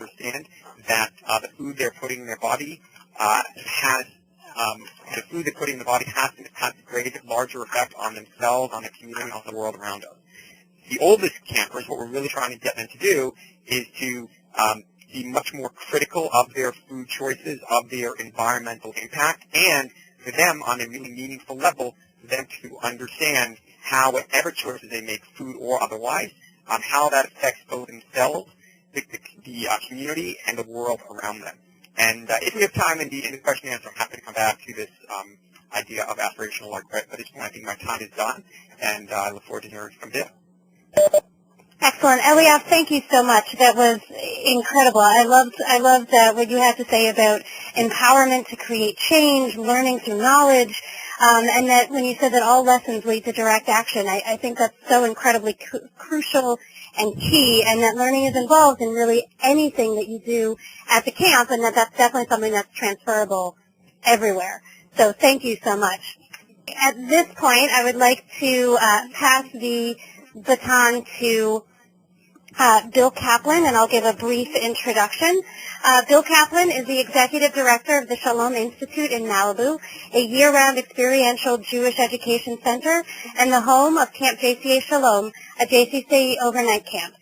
understand that the food they're putting in their body the food they're putting in the body has a greater, larger effect on themselves, on the community, on the world around us. The oldest campers, what we're really trying to get them to do is to be much more critical of their food choices, of their environmental impact, and for them, on a really meaningful level, for them to understand how whatever choices they make, food or otherwise, how that affects both themselves, the community, and the world around them. And if we have time in the question and answer, I'm happy to come back to this idea of aspirational life. But at this point, I think my time is done, and I look forward to hearing from Bill. Excellent. Elias, thank you so much. That was incredible. I loved what you had to say about empowerment to create change, learning through knowledge, and that when you said that all lessons lead to direct action, I think that's so incredibly crucial and key, and that learning is involved in really anything that you do at the camp, and that's definitely something that's transferable everywhere. So thank you so much. At this point, I would like to pass the baton to Bill Kaplan, and I'll give a brief introduction. Bill Kaplan is the Executive Director of the Shalom Institute in Malibu, a year-round experiential Jewish education center, and the home of Camp JCA Shalom, a JCC overnight camp.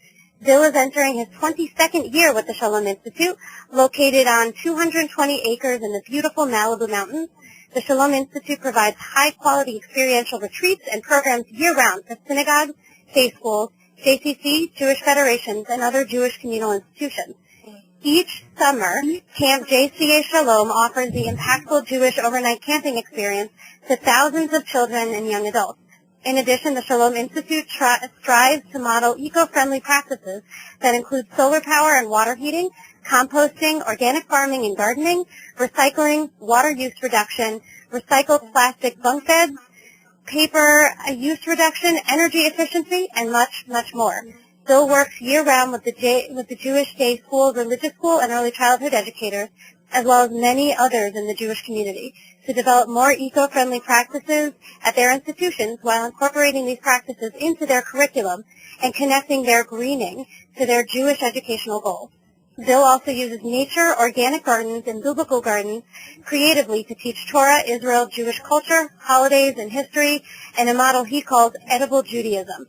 Bill is entering his 22nd year with the Shalom Institute, located on 220 acres in the beautiful Malibu Mountains. The Shalom Institute provides high-quality experiential retreats and programs year-round for synagogues, day schools, JCC, Jewish federations, and other Jewish communal institutions. Each summer, Camp JCA Shalom offers the impactful Jewish overnight camping experience to thousands of children and young adults. In addition, the Shalom Institute strives to model eco-friendly practices that include solar power and water heating, composting, organic farming and gardening, recycling, water use reduction, recycled plastic bunk beds, paper use reduction, energy efficiency, and much, much more. Bill works year-round with the Jewish day school, religious school, and early childhood educators, as well as many others in the Jewish community, to develop more eco-friendly practices at their institutions while incorporating these practices into their curriculum and connecting their greening to their Jewish educational goals. Bill also uses nature, organic gardens, and biblical gardens creatively to teach Torah, Israel, Jewish culture, holidays, and history, and a model he calls edible Judaism.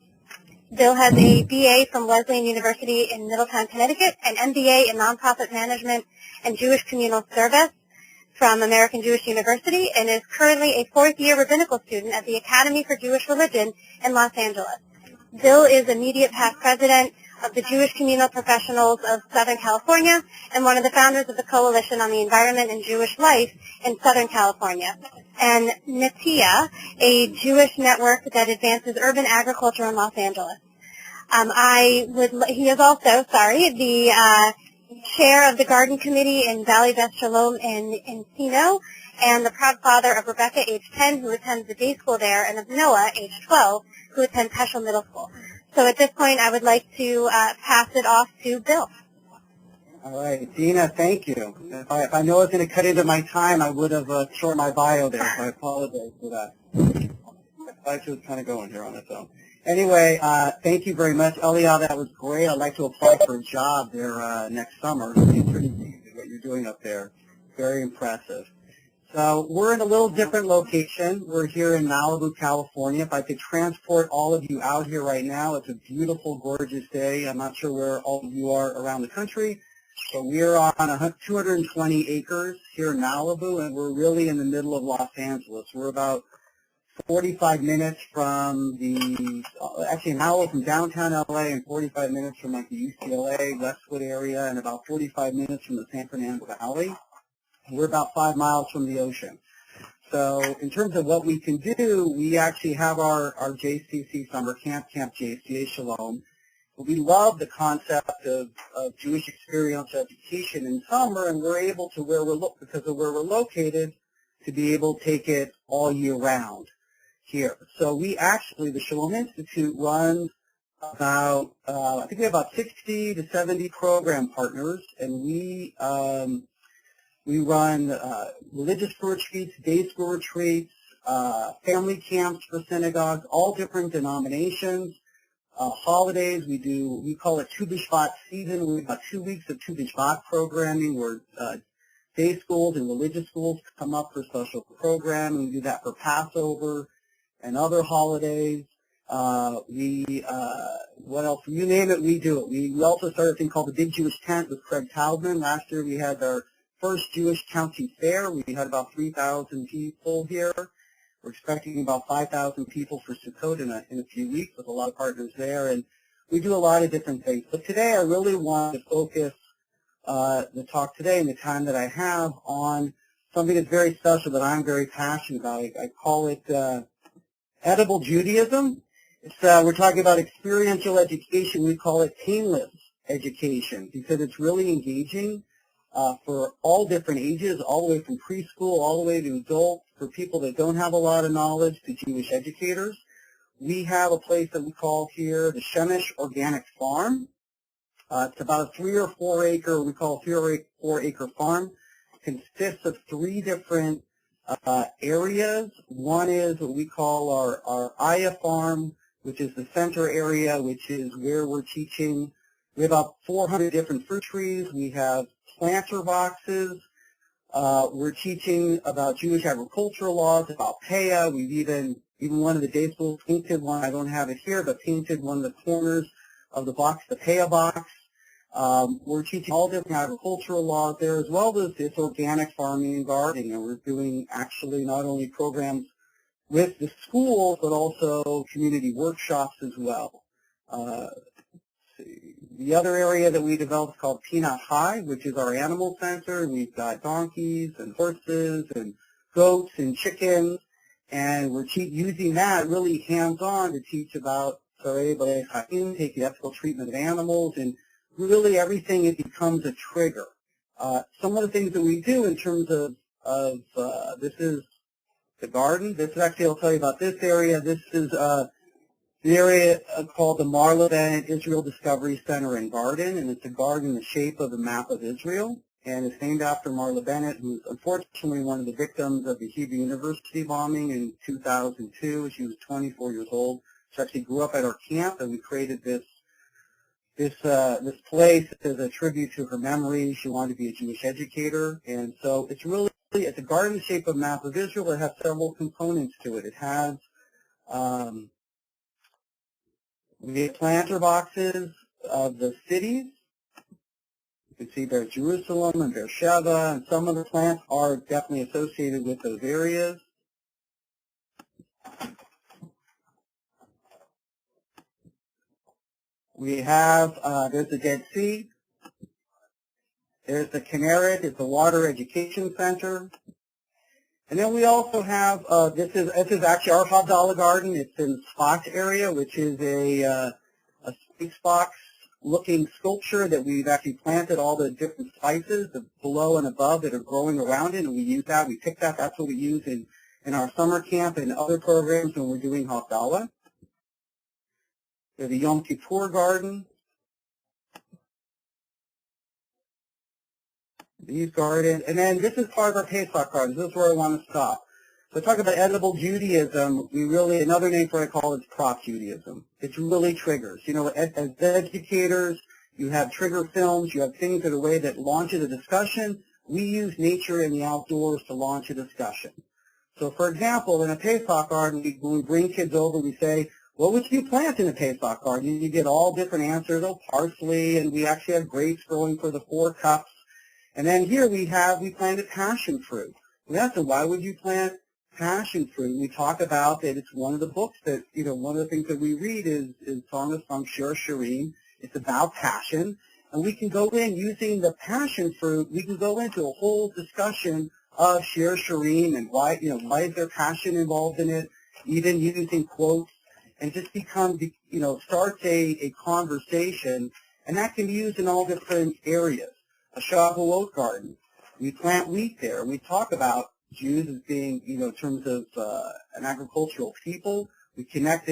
Bill has a BA from Wesleyan University in Middletown, Connecticut, an MBA in Nonprofit Management and Jewish Communal Service from American Jewish University, and is currently a fourth-year rabbinical student at the Academy for Jewish Religion in Los Angeles. Bill is immediate past president of the Jewish Communal Professionals of Southern California and one of the founders of the Coalition on the Environment and Jewish Life in Southern California, and Netia, a Jewish network that advances urban agriculture in Los Angeles. He is also, the chair of the Garden Committee in Valley Beth Shalom in Encino, and the proud father of Rebecca, age 10, who attends the day school there, and of Noah, age 12, who attends Heschel Middle School. So at this point, I would like to pass it off to Bill. All right, Dina, thank you. If I know I was going to cut into my time, I would have shortened my bio there, so I apologize for that. I was kind of going here on its own. Anyway, thank you very much. Elia, that was great. I'd like to apply for a job there next summer. It's pretty amazing what you're doing up there. Very impressive. So we're in a little different location. We're here in Malibu, California. If I could transport all of you out here right now, it's a beautiful, gorgeous day. I'm not sure where all of you are around the country, but we're on 220 acres here in Malibu, and we're really in the middle of Los Angeles. We're about 45 minutes from actually an hour from downtown LA and 45 minutes from like the UCLA, Westwood area, and about 45 minutes from the San Fernando Valley. We're about 5 miles from the ocean. So in terms of what we can do, we actually have our JCC summer camp, Camp JCA Shalom. We love the concept of Jewish experiential education in summer, and we're able to, because of where we're located, to be able to take it all year round here. So we actually, the Shalom Institute runs about, I think we have about 60 to 70 program partners, and we run religious retreats, day school retreats, family camps for synagogues, all different denominations. holidays. We call it Tu B'Shvat season. We have about 2 weeks of Tu B'Shvat programming where day schools and religious schools come up for special programming. We do that for Passover and other holidays. What else? You name it, we do it. We also started a thing called the Big Jewish Tent with Craig Taubman. Last year we had our first Jewish County Fair. We had about 3,000 people here. We're expecting about 5,000 people for Sukkot in a few weeks with a lot of partners there. And we do a lot of different things. But today I really want to focus the talk today and the time that I have on something that's very special that I'm very passionate about. I call it edible Judaism. We're talking about experiential education. We call it painless education because it's really engaging for all different ages, all the way from preschool all the way to adults, for people that don't have a lot of knowledge, to Jewish educators. We have a place that we call here the Shemesh Organic Farm. It's about a 3 or 4 acre, we call 3 or 4 acre farm. It consists of 3 different areas. One is what we call our Aya farm, which is the center area, which is where we're teaching. We have about 400 different fruit trees. We have planter boxes. We're teaching about Jewish agricultural laws, about Peah. We've even one of the day schools painted one. I don't have it here, but painted one of the corners of the box, the Peah box. We're teaching all different agricultural laws there, as well as this organic farming and gardening. And we're doing actually not only programs with the schools, but also community workshops as well. The other area that we developed is called Peanut High, which is our animal center. We've got donkeys and horses and goats and chickens, and we're using that really hands-on to teach about taking ethical treatment of animals, and really everything, it becomes a trigger. Some of the things that we do in terms of this is the garden. This is actually, I'll tell you about this area. This is the area called the Marla Bennett Israel Discovery Center and Garden, and it's a garden in the shape of the map of Israel, and it's named after Marla Bennett, who's unfortunately one of the victims of the Hebrew University bombing in 2002. She was 24 years old. She actually grew up at our camp, and we created this place as a tribute to her memory. She wanted to be a Jewish educator, and so it's a garden in the shape of a map of Israel. It has several components to it. It has the planter boxes of the cities. You can see there's Jerusalem and Beersheba, and some of the plants are definitely associated with those areas. We have, there's the Dead Sea. There's the Kinneret. It's a water education center. And then we also have, this is actually our Havdalah garden. It's in Spot area, which is a spacebox-looking sculpture that we've actually planted all the different spices below and above that are growing around it, and we use that. We pick that. That's what we use in our summer camp and other programs when we're doing Havdalah. There's the Yom Kippur garden. These gardens, and then this is part of our Pesach gardens. This is where I want to stop. So talk about edible Judaism. Another name for it I call it prop Judaism. It's really triggers. You know, as educators, you have trigger films, you have things that are a way that launches a discussion. We use nature and the outdoors to launch a discussion. So for example, in a Pesach garden, when we bring kids over, we say, what would you plant in a Pesach garden? You get all different answers, parsley, and we actually have grapes growing for the 4 cups. And then here we planted passion fruit. We asked them, why would you plant passion fruit? We talk about that it's one of the books that, one of the things that we read is Song of Songs, Shir Shirim. It's about passion. And we can go in using the passion fruit, we can go into a whole discussion of Shir Shirim and why is there passion involved in it, even using quotes, and just starts a conversation, and that can be used in all different areas. A Shavuot garden. We plant wheat there. We talk about Jews as being, in terms of an agricultural people. We connect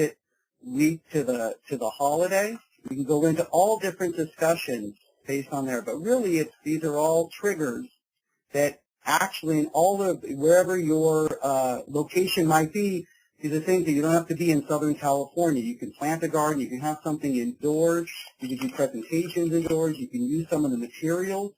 wheat to the holiday. We can go into all different discussions based on there. But really, these are all triggers that actually, in all of wherever your location might be, These are things that you don't have to be in Southern California. You can plant a garden. You can have something indoors. You can do presentations indoors. You can use some of the materials